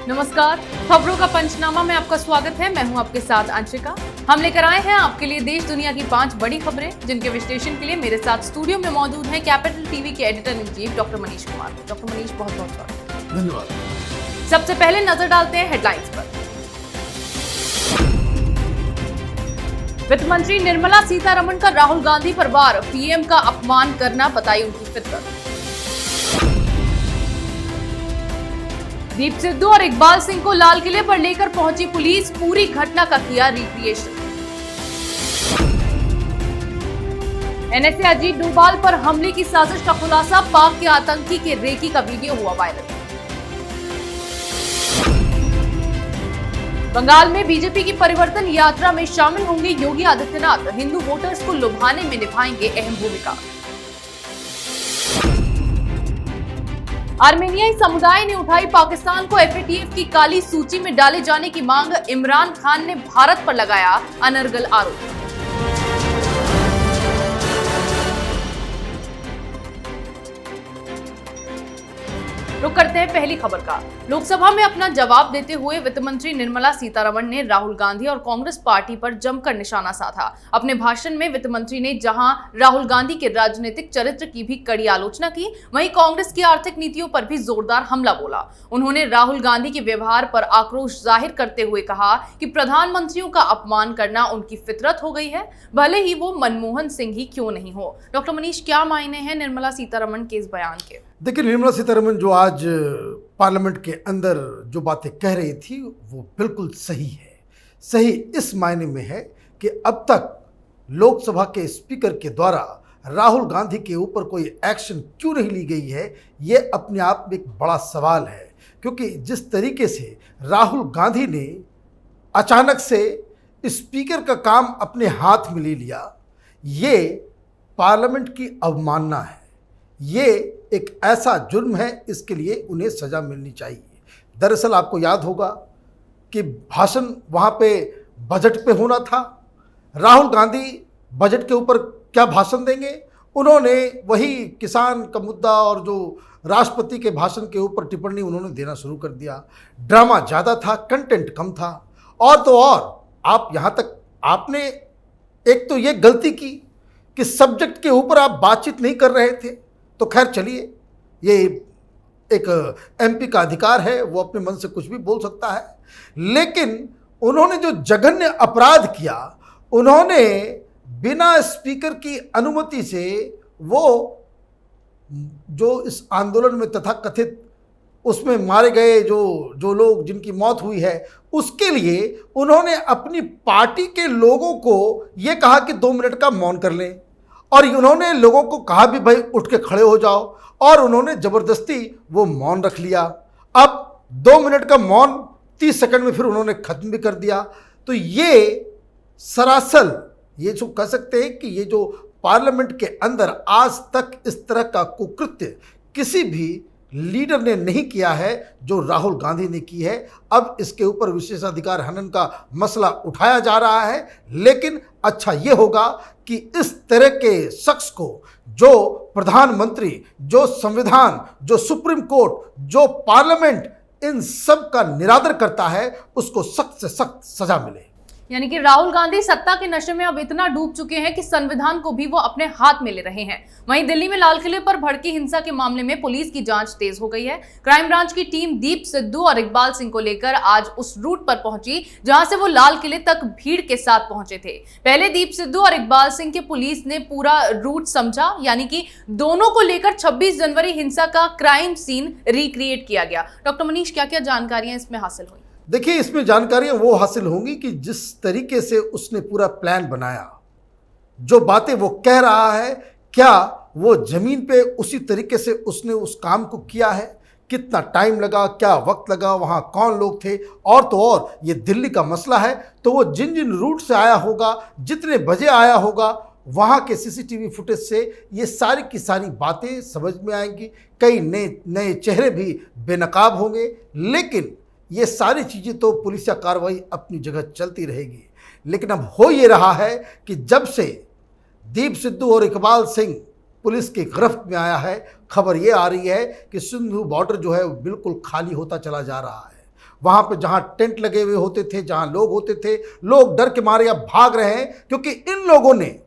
नमस्कार, खबरों का पंचनामा में आपका स्वागत है। मैं हूं आपके साथ अंशिका। हम लेकर आए हैं आपके लिए देश दुनिया की 5 बड़ी खबरें, जिनके विश्लेषण के लिए मेरे साथ स्टूडियो में मौजूद हैं कैपिटल टीवी के editor in chief doctor Manish Kumar. Doctor Manish, बहुत बहुत स्वागत। धन्यवाद। सबसे पहले नजर डालते हैं हेडलाइंस पर। वित्त मंत्री निर्मला सीतारमण का राहुल गांधी पर वार, पीएम का अपमान करना बताई उनकी फितरत। दीप सिद्धू और इकबाल सिंह को लाल किले पर लेकर पहुंची पुलिस, पूरी घटना का किया रिक्रिएशन। एनएसए अजीत डोभाल पर हमले की साजिश का खुलासा, पाक के आतंकी के रेकी का वीडियो हुआ वायरल। बंगाल में बीजेपी की परिवर्तन यात्रा में शामिल होंगे योगी आदित्यनाथ, हिंदू वोटर्स को लुभाने में निभाएंगे अहम भूमिका। आर्मेनियाई समुदाय ने उठाई पाकिस्तान को एफएटीएफ की काली सूची में डाले जाने की मांग, इमरान खान ने भारत पर लगाया अनर्गल आरोप। रुक करते हैं पहली खबर का। लोकसभा में अपना जवाब देते हुए वित्त मंत्री निर्मला सीतारमण ने राहुल गांधी और कांग्रेस पार्टी पर जमकर निशाना साधा। अपने भाषण में वित्त मंत्री ने जहां राहुल गांधी के राजनीतिक चरित्र की भी कड़ी आलोचना की, वहीं कांग्रेस की आर्थिक नीतियों पर भी जोरदार हमला बोला। उन्होंने राहुल गांधी के व्यवहार पर आक्रोश जाहिर करते हुए कहा कि प्रधानमंत्रियों का अपमान करना उनकी फितरत हो गई है, भले ही वो मनमोहन सिंह ही क्यों नहीं हो। डॉक्टर मनीष, क्या मायने हैं निर्मला सीतारमण के इस बयान के? देखिए, निर्मला सीतारमण जो आज पार्लियामेंट के अंदर जो बातें कह रही थी वो बिल्कुल सही है। सही इस मायने में है कि अब तक लोकसभा के स्पीकर के द्वारा राहुल गांधी के ऊपर कोई एक्शन क्यों नहीं ली गई है, ये अपने आप में एक बड़ा सवाल है। क्योंकि जिस तरीके से राहुल गांधी ने अचानक से स्पीकर का काम अपने हाथ में ले लिया, ये पार्लियामेंट की अवमानना है। ये एक ऐसा जुर्म है, इसके लिए उन्हें सज़ा मिलनी चाहिए। दरअसल आपको याद होगा कि भाषण वहाँ पे बजट पे होना था। राहुल गांधी बजट के ऊपर क्या भाषण देंगे? उन्होंने वही किसान का मुद्दा और जो राष्ट्रपति के भाषण के ऊपर टिप्पणी उन्होंने देना शुरू कर दिया। ड्रामा ज़्यादा था, कंटेंट कम था। और तो और आप यहाँ तक आपने एक तो ये गलती की कि सब्जेक्ट के ऊपर आप बातचीत नहीं कर रहे थे। तो खैर चलिए, ये एक एमपी का अधिकार है, वो अपने मन से कुछ भी बोल सकता है। लेकिन उन्होंने जो जघन्य अपराध किया, उन्होंने बिना स्पीकर की अनुमति से वो जो इस आंदोलन में तथाकथित उसमें मारे गए जो लोग जिनकी मौत हुई है, उसके लिए उन्होंने अपनी पार्टी के लोगों को ये कहा कि 2 मिनट का मौन कर लें। और उन्होंने लोगों को कहा भी भाई उठ के खड़े हो जाओ, और उन्होंने ज़बरदस्ती वो मौन रख लिया। अब 2 मिनट का मौन 30 सेकंड में फिर उन्होंने ख़त्म भी कर दिया। तो ये सरासर ये जो कह सकते हैं कि ये जो पार्लियामेंट के अंदर आज तक इस तरह का कुकृत्य किसी भी लीडर ने नहीं किया है जो राहुल गांधी ने की है। अब इसके ऊपर विशेषाधिकार हनन का मसला उठाया जा रहा है, लेकिन अच्छा ये होगा कि इस तरह के शख्स को, जो प्रधानमंत्री, जो संविधान, जो सुप्रीम कोर्ट, जो पार्लियामेंट, इन सब का निरादर करता है, उसको सख्त से सख्त सजा मिले। यानी कि राहुल गांधी सत्ता के नशे में अब इतना डूब चुके हैं कि संविधान को भी वो अपने हाथ में ले रहे हैं। वहीं दिल्ली में लाल किले पर भड़की हिंसा के मामले में पुलिस की जांच तेज हो गई है। क्राइम ब्रांच की टीम दीप सिद्धू और इकबाल सिंह को लेकर आज उस रूट पर पहुंची जहां से वो लाल किले तक भीड़ के साथ पहुंचे थे। पहले दीप सिद्धू और इकबाल सिंह के पुलिस ने पूरा रूट समझा, यानी कि दोनों को लेकर 26 जनवरी हिंसा का क्राइम सीन रिक्रिएट किया गया। डॉक्टर मनीष, क्या क्या जानकारियां इसमें हासिल हुई? देखिए, इसमें जानकारियां वो हासिल होंगी कि जिस तरीके से उसने पूरा प्लान बनाया, जो बातें वो कह रहा है, क्या वो ज़मीन पे उसी तरीके से उसने उस काम को किया है, कितना टाइम लगा, क्या वक्त लगा, वहाँ कौन लोग थे, और तो और ये दिल्ली का मसला है, तो वो जिन जिन रूट से आया होगा, जितने बजे आया होगा, वहाँ के सीसीटीवी फुटेज से ये सारी की सारी बातें समझ में आएंगी। कई नए चेहरे भी बेनकाब होंगे, लेकिन ये सारी चीज़ें तो पुलिसिया कार्रवाई अपनी जगह चलती रहेगी। लेकिन अब हो ये रहा है कि जब से दीप सिद्धू और इकबाल सिंह पुलिस की गिरफ्त में आया है, खबर ये आ रही है कि सिंधु बॉर्डर जो है बिल्कुल खाली होता चला जा रहा है। वहाँ पे जहाँ टेंट लगे हुए होते थे, जहाँ लोग होते थे, लोग डर के मारे अब भाग रहे हैं, क्योंकि इन लोगों ने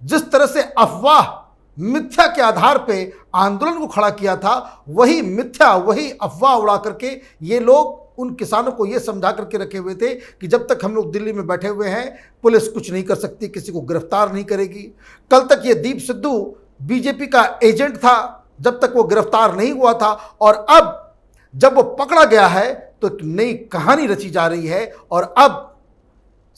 जिस तरह से अफवाह मिथ्या के आधार पे आंदोलन को खड़ा किया था, वही मिथ्या, वही अफवाह उड़ा करके ये लोग उन किसानों को ये समझा करके रखे हुए थे कि जब तक हम लोग दिल्ली में बैठे हुए हैं पुलिस कुछ नहीं कर सकती, किसी को गिरफ्तार नहीं करेगी। कल तक ये दीप सिद्धू बीजेपी का एजेंट था, जब तक वो गिरफ्तार नहीं हुआ था, और अब जब वो पकड़ा गया है तो एक नई कहानी रची जा रही है। और अब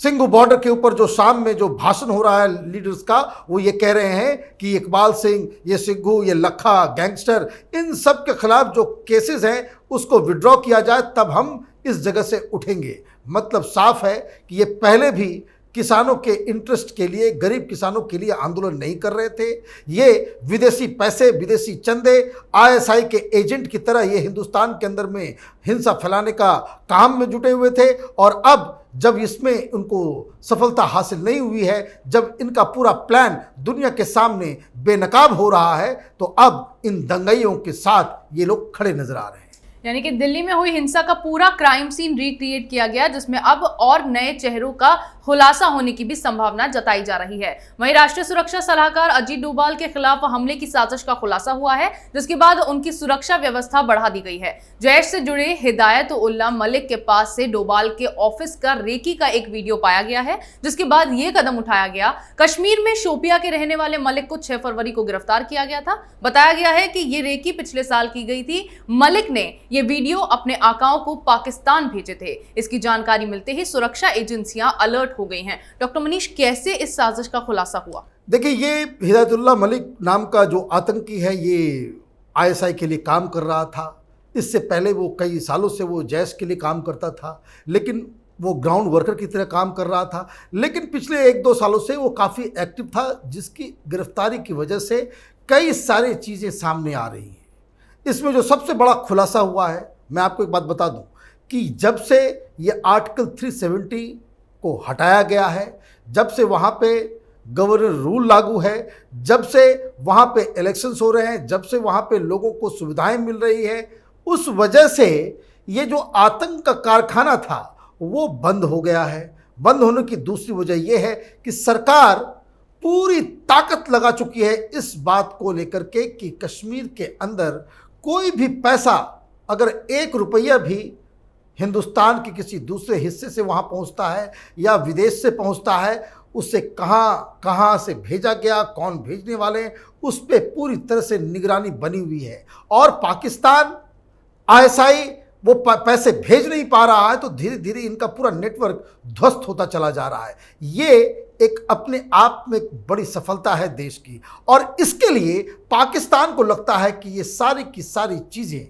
सिंघू बॉर्डर के ऊपर जो शाम में जो भाषण हो रहा है लीडर्स का, वो ये कह रहे हैं कि इकबाल सिंह, ये सिंघू, ये लखा, गैंगस्टर, इन सब के खिलाफ जो केसेस हैं उसको विड्रॉ किया जाए, तब हम इस जगह से उठेंगे। मतलब साफ है कि ये पहले भी किसानों के इंटरेस्ट के लिए, गरीब किसानों के लिए आंदोलन नहीं कर रहे थे। ये विदेशी पैसे, विदेशी चंदे, आईएसआई के एजेंट की तरह ये हिंदुस्तान के अंदर में हिंसा फैलाने का काम में जुटे हुए थे। और अब जब इसमें उनको सफलता हासिल नहीं हुई है, जब इनका पूरा प्लान दुनिया के सामने बेनकाब हो रहा है, तो अब इन दंगाइयों के साथ ये लोग खड़े नजर आ रहे हैं। यानी कि दिल्ली में हुई हिंसा का पूरा क्राइम सीन रिक्रिएट किया गया, जिसमें अब और नए चेहरों का खुलासा होने की भी संभावना जताई जा रही है। वहीं राष्ट्रीय सुरक्षा सलाहकार अजीत डोभाल के खिलाफ हमले की साजिश का खुलासा हुआ है, जिसके बाद उनकी सुरक्षा व्यवस्था बढ़ा दी गई है। जैश से जुड़े हिदायत उल्ला मलिक के पास से डोभाल के ऑफिस का रेकी का एक वीडियो पाया गया है, जिसके बाद यह कदम उठाया गया। कश्मीर में शोपिया के रहने वाले मलिक को 6 फरवरी को गिरफ्तार किया गया था। बताया गया है कि ये रेकी पिछले साल की गई थी। मलिक ने ये वीडियो अपने आकाओं को पाकिस्तान भेजे थे। इसकी जानकारी मिलते ही सुरक्षा एजेंसियां अलर्ट हो गई हैं। डॉक्टर मनीष, कैसे इस साजिश का खुलासा हुआ? देखिए, ये हिदायतुल्लाह मलिक नाम का जो आतंकी है, ये आईएसआई के लिए काम कर रहा था। इससे पहले वो कई सालों से वो जैश के लिए काम करता था, लेकिन वो ग्राउंड वर्कर की तरह काम कर रहा था। लेकिन पिछले 1-2 सालों से वो काफ़ी एक्टिव था, जिसकी गिरफ्तारी की वजह से कई सारी चीज़ें सामने आ रही हैं। इसमें जो सबसे बड़ा खुलासा हुआ है, मैं आपको एक बात बता दूं कि जब से ये आर्टिकल 370 को हटाया गया है, जब से वहाँ पे गवर्नर रूल लागू है, जब से वहाँ पे इलेक्शंस हो रहे हैं, जब से वहाँ पे लोगों को सुविधाएं मिल रही है, उस वजह से ये जो आतंक का कारखाना था वो बंद हो गया है। बंद होने की दूसरी वजह यह है कि सरकार पूरी ताकत लगा चुकी है इस बात को लेकर के कि कश्मीर के अंदर कोई भी पैसा, अगर 1 रुपया भी हिंदुस्तान के किसी दूसरे हिस्से से वहाँ पहुँचता है या विदेश से पहुँचता है, उससे कहाँ से भेजा गया, कौन भेजने वाले हैं, उस पर पूरी तरह से निगरानी बनी हुई है। और पाकिस्तान, आईएसआई वो पैसे भेज नहीं पा रहा है, तो धीरे धीरे इनका पूरा नेटवर्क ध्वस्त होता चला जा रहा है। ये एक अपने आप में बड़ी सफलता है देश की, और इसके लिए पाकिस्तान को लगता है कि ये सारी की सारी चीज़ें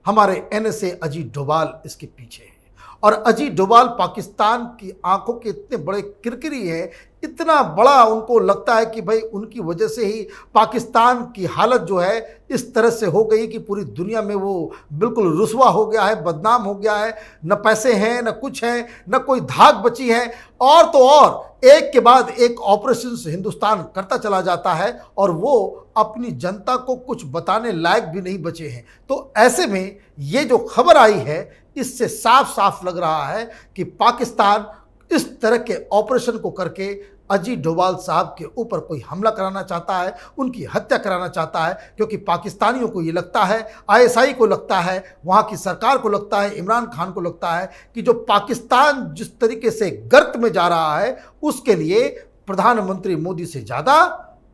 हमारे एनएसए अजीत डोभाल इसके पीछे है। और अजीत डोभाल पाकिस्तान की आंखों के इतने बड़े किरकिरी हैं, इतना बड़ा उनको लगता है कि भाई उनकी वजह से ही पाकिस्तान की हालत जो है इस तरह से हो गई कि पूरी दुनिया में वो बिल्कुल रुसवा हो गया है, बदनाम हो गया है। न पैसे हैं, न कुछ है, न कोई धाक बची है, और तो और एक के बाद एक ऑपरेशन हिंदुस्तान करता चला जाता है, और वो अपनी जनता को कुछ बताने लायक भी नहीं बचे हैं। तो ऐसे में ये जो खबर आई है, इससे साफ साफ लग रहा है कि पाकिस्तान इस तरह के ऑपरेशन को करके अजीत डोभाल साहब के ऊपर कोई हमला कराना चाहता है, उनकी हत्या कराना चाहता है। क्योंकि पाकिस्तानियों को ये लगता है, आईएसआई को लगता है, वहाँ की सरकार को लगता है, इमरान खान को लगता है कि जो पाकिस्तान जिस तरीके से गर्त में जा रहा है, उसके लिए प्रधानमंत्री मोदी से ज़्यादा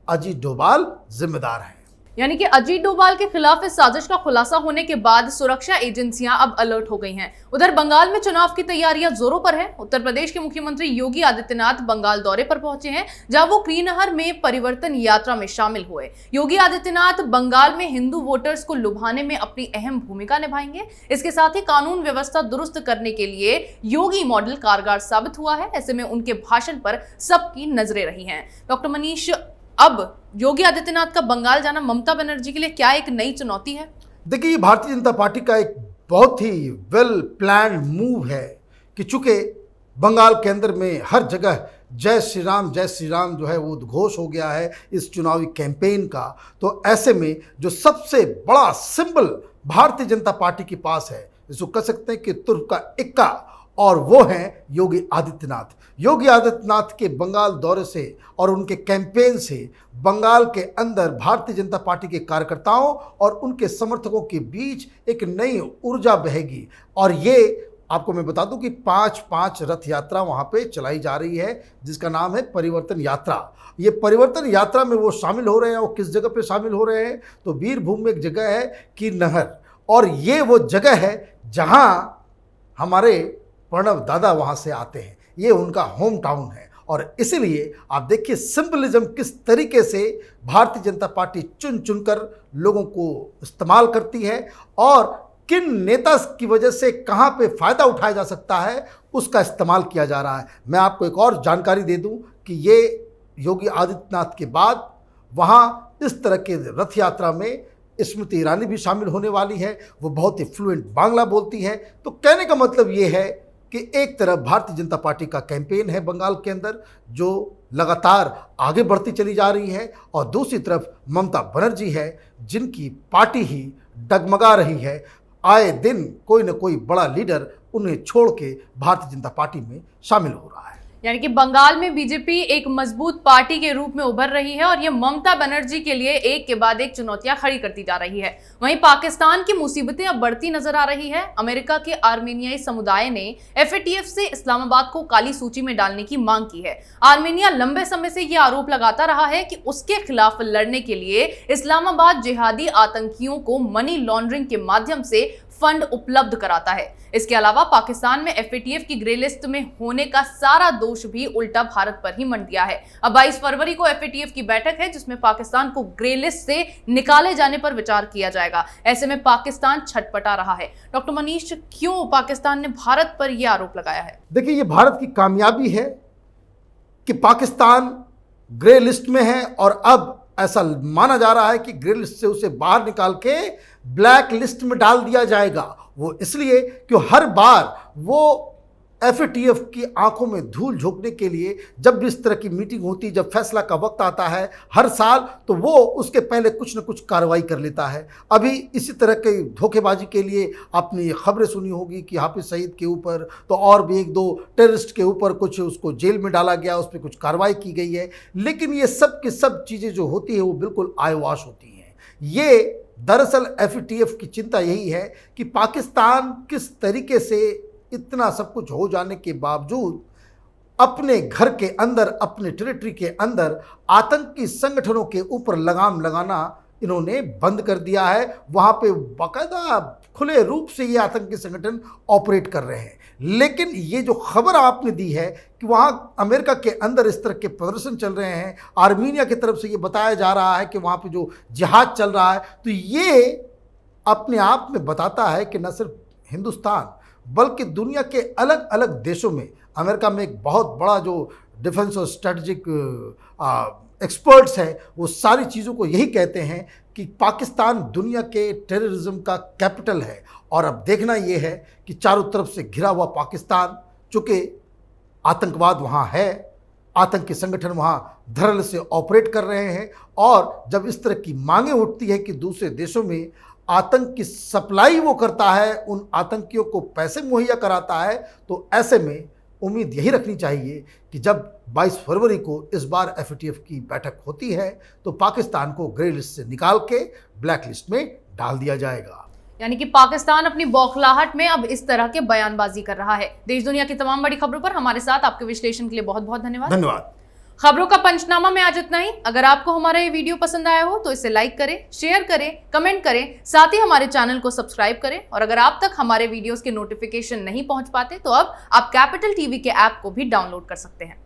अजीत डोभाल जिम्मेदार हैं। यानी कि अजीत डोभाल के खिलाफ इस साजिश का खुलासा होने के बाद सुरक्षा एजेंसियां अब अलर्ट हो गई हैं। उधर बंगाल में चुनाव की तैयारियां जोरों पर हैं। उत्तर प्रदेश के मुख्यमंत्री योगी आदित्यनाथ बंगाल दौरे पर पहुंचे हैं, जहां वो क्रीनहर में परिवर्तन यात्रा में शामिल हुए। योगी आदित्यनाथ बंगाल में हिंदू वोटर्स को लुभाने में अपनी अहम भूमिका निभाएंगे। इसके साथ ही कानून व्यवस्था दुरुस्त करने के लिए योगी मॉडल कारगर साबित हुआ है। ऐसे में उनके भाषण पर सबकी नजरें रही हैं। डॉक्टर मनीष, अब योगी आदित्यनाथ का बंगाल जाना ममता बनर्जी के लिए क्या एक नई चुनौती है? देखिए, ये भारतीय जनता पार्टी का एक बहुत ही वेल प्लान्ड मूव है कि चूंकि बंगाल के अंदर में हर जगह जय श्री राम जो है वो उद्घोष हो गया है इस चुनावी कैंपेन का, तो ऐसे में जो सबसे बड़ा सिंबल भारतीय जनता पार्टी के पास है इसको कह सकते हैं कि तुर्क का इक्का, और वो हैं योगी आदित्यनाथ। योगी आदित्यनाथ के बंगाल दौरे से और उनके कैंपेन से बंगाल के अंदर भारतीय जनता पार्टी के कार्यकर्ताओं और उनके समर्थकों के बीच एक नई ऊर्जा बहेगी। और ये आपको मैं बता दूं कि 5-5 रथ यात्रा वहाँ पे चलाई जा रही है, जिसका नाम है परिवर्तन यात्रा। ये परिवर्तन यात्रा में वो शामिल हो रहे हैं, और किस जगह पे शामिल हो रहे हैं, तो वीरभूमि में एक जगह है कि नहर, और ये वो जगह है जहाँ हमारे प्रणव दादा वहाँ से आते हैं। ये उनका होम टाउन है, और इसीलिए आप देखिए सिंबलिज्म किस तरीके से भारतीय जनता पार्टी चुन चुनकर लोगों को इस्तेमाल करती है, और किन नेता की वजह से कहाँ पे फ़ायदा उठाया जा सकता है उसका इस्तेमाल किया जा रहा है। मैं आपको एक और जानकारी दे दूं कि ये योगी आदित्यनाथ के बाद वहाँ इस तरह के रथ यात्रा में स्मृति ईरानी भी शामिल होने वाली है। वो बहुत ही फ्लुएंट बांग्ला बोलती है। तो कहने का मतलब ये है कि एक तरफ भारतीय जनता पार्टी का कैंपेन है बंगाल के अंदर जो लगातार आगे बढ़ती चली जा रही है, और दूसरी तरफ ममता बनर्जी है जिनकी पार्टी ही डगमगा रही है। आए दिन कोई न कोई बड़ा लीडर उन्हें छोड़ के भारतीय जनता पार्टी में शामिल हो रहा है। यानी कि बंगाल में बीजेपी एक मजबूत पार्टी के रूप में उभर रही है, और ये ममता बनर्जी के लिए एक के बाद एक चुनौतियां खड़ी करती जा रही है। वहीं पाकिस्तान की मुसीबतें अब बढ़ती नजर आ रही है। अमेरिका के आर्मेनियाई समुदाय ने FATF से इस्लामाबाद को काली सूची में डालने की मांग की है। आर्मेनिया लंबे समय से ये आरोप लगाता रहा है कि उसके खिलाफ लड़ने के लिए इस्लामाबाद जिहादी आतंकियों को मनी लॉन्ड्रिंग के माध्यम से फंड उपलब्ध कराता है। इसके अलावा पाकिस्तान में FATF की ग्रे लिस्ट में होने का सारा दोष भी उल्टा भारत पर ही मंडिया है। अब 22 फरवरी को FATF की बैठक है जिसमें पाकिस्तान को ग्रे लिस्ट से निकाले जाने पर विचार किया जाएगा। ऐसे में पाकिस्तान छटपटा रहा है। डॉक्टर मनीष, क्यों पाकिस्तान ने भारत पर यह आरोप लगाया है? देखिए, ये भारत की कामयाबी है कि पाकिस्तान ग्रे लिस्ट में है, और अब ऐसा माना जा रहा है कि ग्रे लिस्ट से उसे बाहर निकाल के ब्लैक लिस्ट में डाल दिया जाएगा। वो इसलिए कि हर बार वो FATF की आंखों में धूल झोंकने के लिए जब भी इस तरह की मीटिंग होती है, जब फैसला का वक्त आता है हर साल, तो वो उसके पहले कुछ न कुछ कार्रवाई कर लेता है। अभी इसी तरह के धोखेबाजी के लिए आपने ये खबरें सुनी होगी कि हाफिज सईद के ऊपर तो और भी 1-2 टेररिस्ट के ऊपर कुछ उसको जेल में डाला गया, उस पर कुछ कार्रवाई की गई है। लेकिन ये सब की सब चीज़ें जो होती है वो बिल्कुल आयवाश होती हैं। ये दरअसल FATF की चिंता यही है कि पाकिस्तान किस तरीके से इतना सब कुछ हो जाने के बावजूद अपने घर के अंदर, अपने टेरिटरी के अंदर आतंकी संगठनों के ऊपर लगाम लगाना इन्होंने बंद कर दिया है। वहाँ पे बाकायदा खुले रूप से ये आतंकी संगठन ऑपरेट कर रहे हैं। लेकिन ये जो खबर आपने दी है कि वहाँ अमेरिका के अंदर इस तरह के प्रदर्शन चल रहे हैं, आर्मीनिया की तरफ से ये बताया जा रहा है कि वहाँ पे जो जिहाद चल रहा है, तो ये अपने आप में बताता है कि न सिर्फ हिंदुस्तान बल्कि दुनिया के अलग अलग देशों में, अमेरिका में एक बहुत बड़ा जो डिफेंस और स्ट्रेटजिक एक्सपर्ट्स हैं, वो सारी चीज़ों को यही कहते हैं कि पाकिस्तान दुनिया के टेररिज्म का कैपिटल है। और अब देखना ये है कि चारों तरफ से घिरा हुआ पाकिस्तान, चूँकि आतंकवाद वहाँ है, आतंकी संगठन वहाँ धड़ल्ले से ऑपरेट कर रहे हैं, और जब इस तरह की मांगें उठती है कि दूसरे देशों में आतंक की सप्लाई वो करता है, उन आतंकियों को पैसे मुहैया कराता है, तो ऐसे में उम्मीद यही रखनी चाहिए कि जब 22 फरवरी को इस बार FATF की बैठक होती है तो पाकिस्तान को ग्रे लिस्ट से निकाल के ब्लैक लिस्ट में डाल दिया जाएगा। यानी कि पाकिस्तान अपनी बौखलाहट में अब इस तरह के बयानबाजी कर रहा है। देश दुनिया की तमाम बड़ी खबरों पर हमारे साथ आपके विश्लेषण के लिए बहुत बहुत धन्यवाद। खबरों का पंचनामा में आज इतना ही। अगर आपको हमारा ये वीडियो पसंद आया हो तो इसे लाइक करें, शेयर करें, कमेंट करें, साथ ही हमारे चैनल को सब्सक्राइब करें। और अगर आप तक हमारे वीडियोस के नोटिफिकेशन नहीं पहुंच पाते तो अब आप कैपिटल TV के ऐप को भी डाउनलोड कर सकते हैं।